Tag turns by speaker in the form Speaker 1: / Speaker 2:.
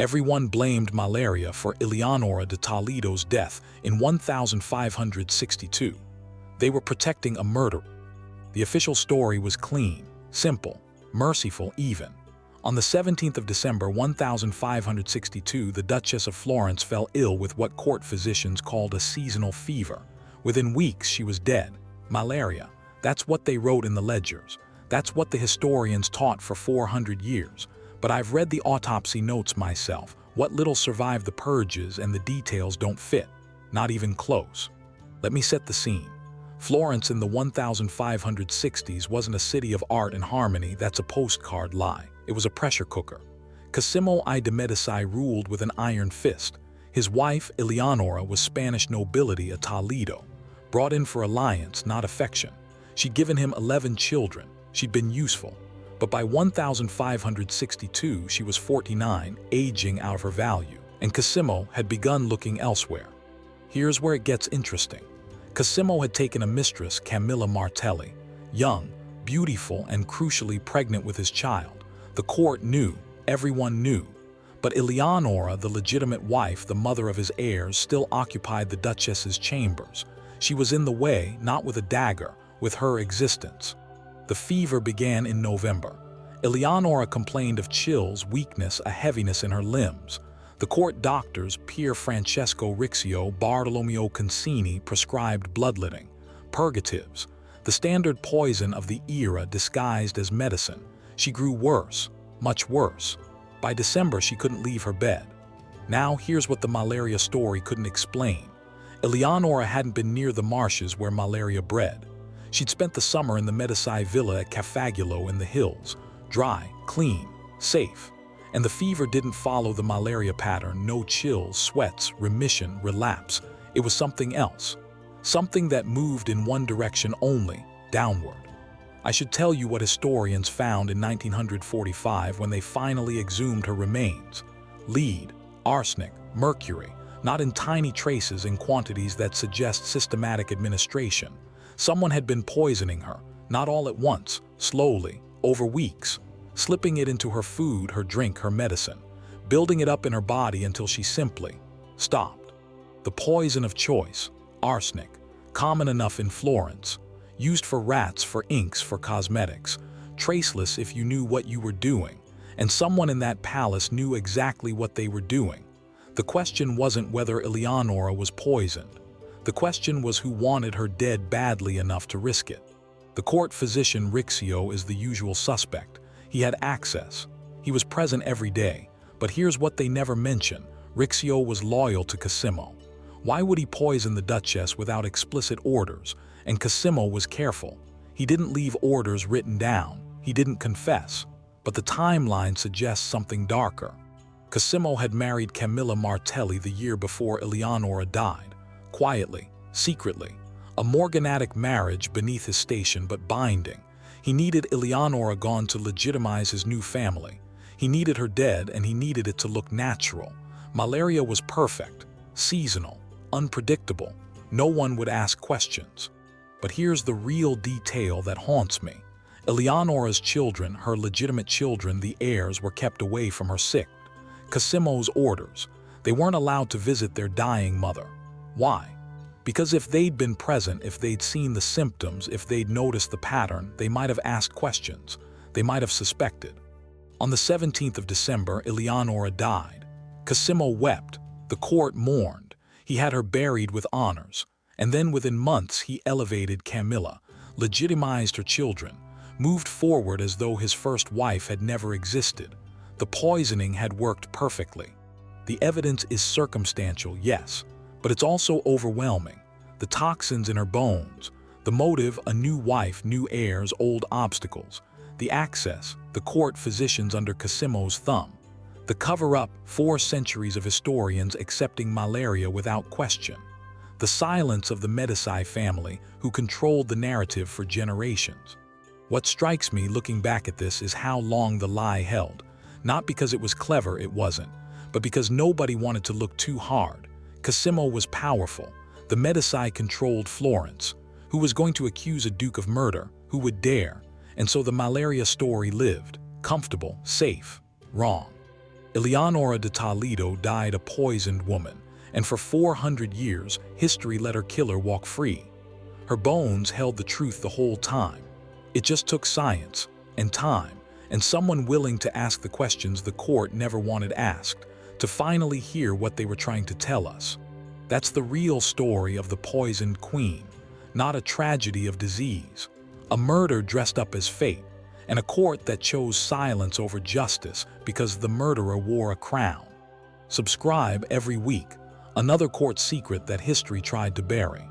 Speaker 1: Everyone blamed malaria for Eleonora de Toledo's death in 1562. They were protecting a murderer. The official story was clean, simple, merciful even. On the 17th of December 1562, the Duchess of Florence fell ill with what court physicians called a seasonal fever. Within weeks, she was dead. Malaria. That's what they wrote in the ledgers. That's what the historians taught for 400 years. But I've read the autopsy notes myself. What little survived the purges and the details don't fit. Not even close. Let me set the scene. Florence in the 1560s wasn't a city of art and harmony. That's a postcard lie. It was a pressure cooker. Cosimo I de' Medici ruled with an iron fist. His wife, Eleonora, was Spanish nobility, a Toledo, brought in for alliance, not affection. She'd given him 11 children. She'd been useful. But by 1562, she was 49, aging out of her value, and Cosimo had begun looking elsewhere. Here's where it gets interesting. Cosimo had taken a mistress, Camilla Martelli, young, beautiful, and crucially pregnant with his child. The court knew, everyone knew. But Eleonora, the legitimate wife, the mother of his heirs, still occupied the Duchess's chambers. She was in the way, not with a dagger, with her existence. The fever began in November. Eleonora complained of chills, weakness, a heaviness in her limbs. The court doctors, Pier Francesco Riccio, Bartolomeo Concini, prescribed bloodletting, purgatives, the standard poison of the era disguised as medicine. She grew worse, much worse. By December, she couldn't leave her bed. Now, here's what the malaria story couldn't explain. Eleonora hadn't been near the marshes where malaria bred. She'd spent the summer in the Medici villa at Cafagolo in the hills, dry, clean, safe. And the fever didn't follow the malaria pattern, no chills, sweats, remission, relapse. It was something else. Something that moved in one direction only, downward. I should tell you what historians found in 1945 when they finally exhumed her remains. Lead, arsenic, mercury, not in tiny traces in quantities that suggest systematic administration. Someone had been poisoning her, not all at once, slowly, over weeks. Slipping it into her food, her drink, her medicine, building it up in her body until she simply stopped. The poison of choice, arsenic, common enough in Florence, used for rats, for inks, for cosmetics, traceless if you knew what you were doing, and someone in that palace knew exactly what they were doing. The question wasn't whether Eleonora was poisoned. The question was who wanted her dead badly enough to risk it. The court physician Riccio is the usual suspect. He had access. He was present every day. But here's what they never mention. Riccio was loyal to Cosimo. Why would he poison the Duchess without explicit orders? And Cosimo was careful. He didn't leave orders written down. He didn't confess. But the timeline suggests something darker. Cosimo had married Camilla Martelli the year before Eleonora died. Quietly, secretly. A morganatic marriage beneath his station but binding. He needed Eleonora gone to legitimize his new family. He needed her dead, and he needed it to look natural. Malaria was perfect, seasonal, unpredictable. No one would ask questions. But here's the real detail that haunts me. Eleonora's children, her legitimate children, the heirs, were kept away from her sick. Cosimo's orders. They weren't allowed to visit their dying mother. Why? Because if they'd been present, if they'd seen the symptoms, if they'd noticed the pattern, they might have asked questions. They might have suspected. On the 17th of December, Eleonora died. Cosimo wept. The court mourned. He had her buried with honors. And then within months, he elevated Camilla, legitimized her children, moved forward as though his first wife had never existed. The poisoning had worked perfectly. The evidence is circumstantial, yes. But it's also overwhelming. The toxins in her bones, the motive, a new wife, new heirs, old obstacles, the access, the court physicians under Cosimo's thumb, the cover-up, 4 centuries of historians accepting malaria without question, the silence of the Medici family who controlled the narrative for generations. What strikes me looking back at this is how long the lie held, not because it was clever, it wasn't, but because nobody wanted to look too hard. Cosimo was powerful. The Medici controlled Florence. Who was going to accuse a duke of murder? Who would dare? And so the malaria story lived. Comfortable, safe, wrong. Eleonora de Toledo died a poisoned woman, and for 400 years, history let her killer walk free. Her bones held the truth the whole time. It just took science, and time, and someone willing to ask the questions the court never wanted asked, to finally hear what they were trying to tell us. That's the real story of the poisoned queen, not a tragedy of disease, a murder dressed up as fate, and a court that chose silence over justice because the murderer wore a crown. Subscribe every week, another court secret that history tried to bury.